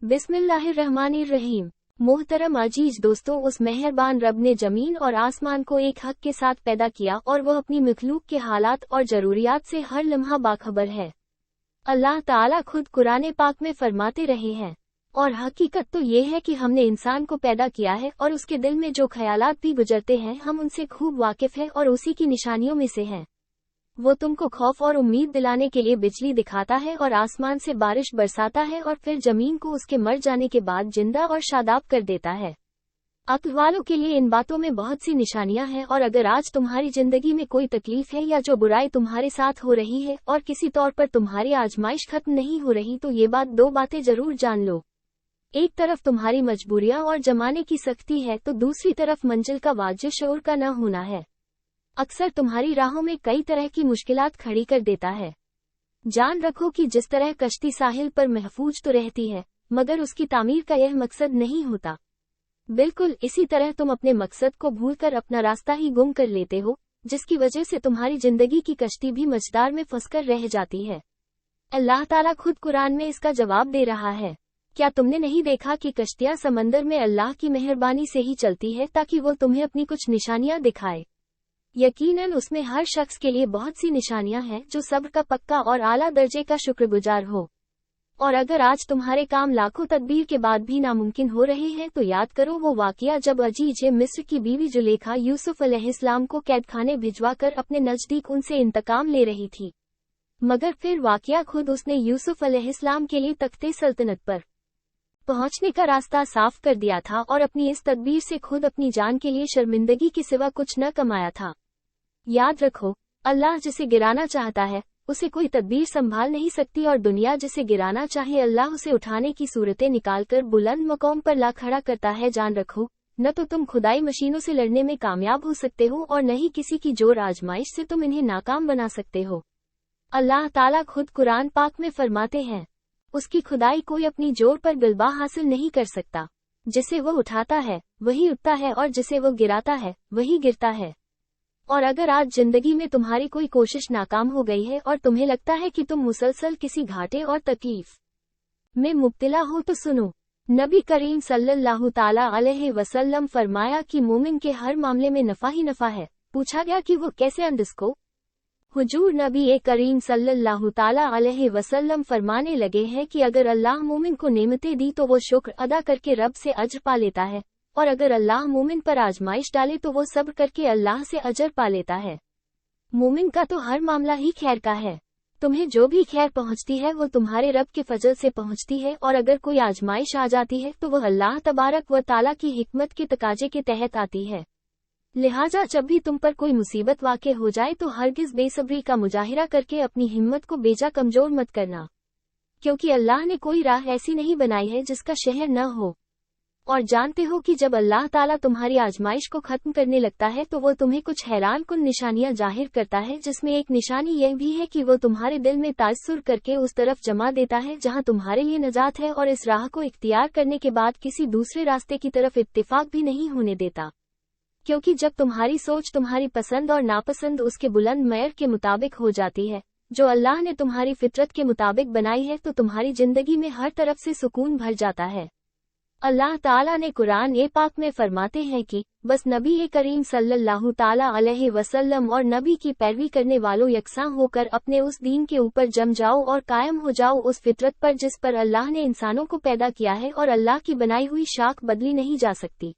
बिस्मिल्लाहिर्रहमानिर्रहीम। मोहतरम अजीज दोस्तों, उस मेहरबान रब ने जमीन और आसमान को एक हक के साथ पैदा किया और वह अपनी मखलूक के हालात और जरूरियात से हर लम्हा बाखबर है। अल्लाह ताला खुद कुरान पाक में फरमाते रहे हैं, और हकीकत तो ये है कि हमने इंसान को पैदा किया है और उसके दिल में जो ख्यालात भी गुजरते हैं हम उनसे खूब वाकिफ है और उसी की निशानियों में से हैं। वो तुमको खौफ और उम्मीद दिलाने के लिए बिजली दिखाता है और आसमान से बारिश बरसाता है और फिर जमीन को उसके मर जाने के बाद जिंदा और शादाब कर देता है। अक्ल वालों के लिए इन बातों में बहुत सी निशानियां हैं, और अगर आज तुम्हारी जिंदगी में कोई तकलीफ है या जो बुराई तुम्हारे साथ हो रही है और किसी तौर पर तुम्हारी आजमाइश खत्म नहीं हो रही, तो ये दो बातें जरूर जान लो। एक तरफ तुम्हारी मजबूरियां और जमाने की सख्ती है, तो दूसरी तरफ मंजिल का वाजिब शऊर का न होना है। अक्सर तुम्हारी राहों में कई तरह की मुश्किलात खड़ी कर देता है। जान रखो कि जिस तरह कश्ती साहिल पर महफूज तो रहती है, मगर उसकी तामीर का यह मकसद नहीं होता। बिल्कुल इसी तरह तुम अपने मकसद को भूलकर अपना रास्ता ही गुम कर लेते हो, जिसकी वजह से तुम्हारी जिंदगी की कश्ती भी मझदार में फंसकर रह जाती है। अल्लाह ताला खुद कुरान में इसका जवाब दे रहा है। क्या तुमने नहीं देखा कि कश्तियां समंदर में अल्लाह की मेहरबानी से ही चलती है ताकि वो तुम्हें अपनी कुछ निशानियां दिखाए। यकीनन उसमें हर शख्स के लिए बहुत सी निशानियां हैं जो सब्र का पक्का और आला दर्जे का शुक्रगुजार हो। और अगर आज तुम्हारे काम लाखों तदबीर के बाद भी नामुमकिन हो रहे हैं, तो याद करो वो वाकया जब अजीज मिस्र की बीवी जुलेखा यूसुफ अलैहिस्सलाम को कैदखाने भिजवाकर अपने नजदीक उनसे इंतकाम ले रही थी। मगर फिर वाकया खुद उसने यूसुफ अलैहिस्सलाम के लिए तख्ते सल्तनत पर पहुंचने का रास्ता साफ कर दिया था और अपनी इस तदबीर से खुद अपनी जान के लिए शर्मिंदगी के सिवा कुछ न कमाया था। याद रखो, अल्लाह जिसे गिराना चाहता है उसे कोई तदबीर संभाल नहीं सकती, और दुनिया जिसे गिराना चाहे अल्लाह उसे उठाने की सूरतें निकालकर बुलंद मकाम पर ला खड़ा करता है। जान रखो, न तो तुम खुदाई मशीनों से लड़ने में कामयाब हो सकते हो और न ही किसी की जोर आजमाइश से तुम इन्हें नाकाम बना सकते हो। अल्लाह ताला खुद कुरान पाक में फरमाते हैं, उसकी खुदाई कोई अपनी जोर पर गलबा हासिल नहीं कर सकता। जिसे वो उठाता है वही उठता है और जिसे वो गिराता है वही गिरता है। और अगर आज जिंदगी में तुम्हारी कोई कोशिश नाकाम हो गई है और तुम्हें लगता है कि तुम मुसलसल किसी घाटे और तकलीफ में मुब्तला हो, तो सुनो, नबी करीम सल्लल्लाहु ताला अलैहि वसल्लम फरमाया कि मोमिन के हर मामले में नफा ही नफा है। पूछा गया कि वो कैसे अंदिसको? हुजूर नबी करीम सल्लल्लाहु ताला अलैहि वसल्लम फरमाने लगे हैं कि अगर अल्लाह मोमिन को नेमतें दी तो वो शुक्र अदा करके रब से अज्र पा लेता है, और अगर अल्लाह मोमिन पर आजमाइश डाले तो वो सब्र करके अल्लाह से अजर पा लेता है। मोमिन का तो हर मामला ही खैर का है। तुम्हें जो भी खैर पहुंचती है वो तुम्हारे रब के फजल से पहुंचती है, और अगर कोई आजमाइश आ जाती है तो वह अल्लाह तबारक व ताला की हिकमत के तकाजे के तहत आती है। लिहाजा जब भी तुम पर कोई मुसीबत वाक़े हो जाए तो हरगिज बेसब्री का मुजाहिरा करके अपनी हिम्मत को बेजा कमजोर मत करना, क्योंकि अल्लाह ने कोई राह ऐसी नहीं बनाई है जिसका शहर न हो। और जानते हो कि जब अल्लाह ताला तुम्हारी आजमाइश को खत्म करने लगता है तो वो तुम्हें कुछ हैरान कुन निशानियां जाहिर करता है, जिसमें एक निशानी यह भी है कि वो तुम्हारे दिल में तासुर करके उस तरफ जमा देता है जहां तुम्हारे लिए नजात है, और इस राह को इख्तियार करने के बाद किसी दूसरे रास्ते की तरफ इत्तेफाक भी नहीं होने देता। क्योंकि जब तुम्हारी सोच तुम्हारी पसंद और नापसंद उसके बुलंद मयर के मुताबिक हो जाती है जो अल्लाह ने तुम्हारी फितरत के मुताबिक बनाई है, तो तुम्हारी जिंदगी में हर तरफ से सुकून भर जाता है। अल्लाह ताला ने कुरान पाक में फरमाते हैं कि बस नबी करीम सल्लल्लाहु ताला अलैहि वसल्लम और नबी की पैरवी करने वालों यकसां होकर अपने उस दीन के ऊपर जम जाओ और कायम हो जाओ उस फितरत पर जिस पर अल्लाह ने इंसानों को पैदा किया है, और अल्लाह की बनाई हुई शाख बदली नहीं जा सकती।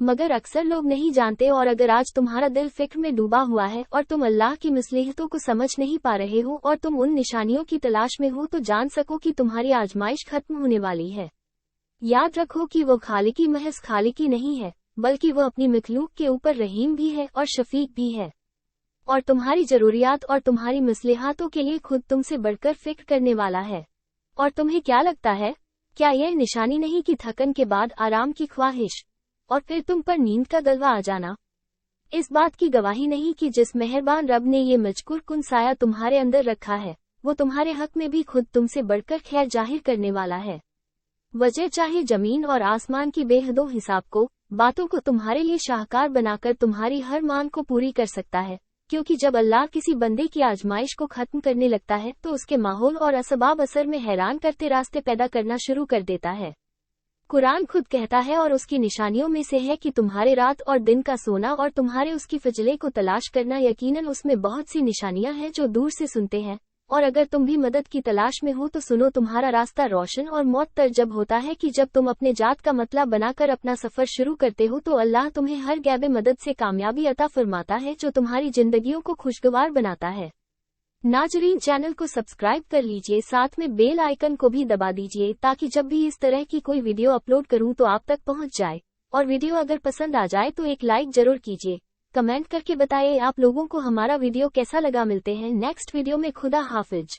मगर अक्सर लोग नहीं जानते, और अगर आज तुम्हारा दिल फिक्र में डूबा हुआ है और तुम अल्लाह की मसलहतों को समझ नहीं पा रहे हो और तुम उन निशानियों की तलाश में हो, तो जान सको कि तुम्हारी आजमाइश खत्म होने वाली है। याद रखो कि वो खालिकी महज खालिकी नहीं है, बल्कि वो अपनी मखलूक के ऊपर रहीम भी है और शफीक भी है, और तुम्हारी जरूरियात और तुम्हारी मसलहातों के लिए खुद तुमसे बढ़कर फिक्र करने वाला है। और तुम्हें क्या लगता है, क्या यह निशानी नहीं कि थकन के बाद आराम की ख्वाहिश और फिर तुम पर नींद का गलवा आ जाना इस बात की गवाही नहीं कि जिस मेहरबान रब ने ये मजकूर कुन साया तुम्हारे अंदर रखा है, वो तुम्हारे हक में भी खुद तुमसे बढ़कर खैर जाहिर करने वाला है। वजह चाहे जमीन और आसमान की बेहदो हिसाब को बातों को तुम्हारे लिए शाहकार बनाकर तुम्हारी हर मांग को पूरी कर सकता है, क्योंकि जब अल्लाह किसी बंदे की आजमाइश को खत्म करने लगता है तो उसके माहौल और असबाब असर में हैरान करते रास्ते पैदा करना शुरू कर देता है। कुरान खुद कहता है और उसकी निशानियों में से है कि तुम्हारे रात और दिन का सोना और तुम्हारे उसकी फजले को तलाश करना, यकीनन उसमें बहुत सी निशानियां हैं जो दूर से सुनते हैं। और अगर तुम भी मदद की तलाश में हो तो सुनो, तुम्हारा रास्ता रोशन और मौत जब होता है कि जब तुम अपने जात का मतलब बनाकर अपना सफर शुरू करते हो तो अल्लाह तुम्हें हर गैबे मदद से कामयाबी अता फरमाता है जो तुम्हारी जिंदगियों को खुशगवार बनाता है। नाजरीन, चैनल को सब्सक्राइब कर लीजिए, साथ में बेल आइकन को भी दबा दीजिए ताकि जब भी इस तरह की कोई वीडियो अपलोड करूं तो आप तक पहुंच जाए। और वीडियो अगर पसंद आ जाए तो एक लाइक जरूर कीजिए। कमेंट करके बताइए आप लोगों को हमारा वीडियो कैसा लगा। मिलते हैं नेक्स्ट वीडियो में। खुदा हाफिज।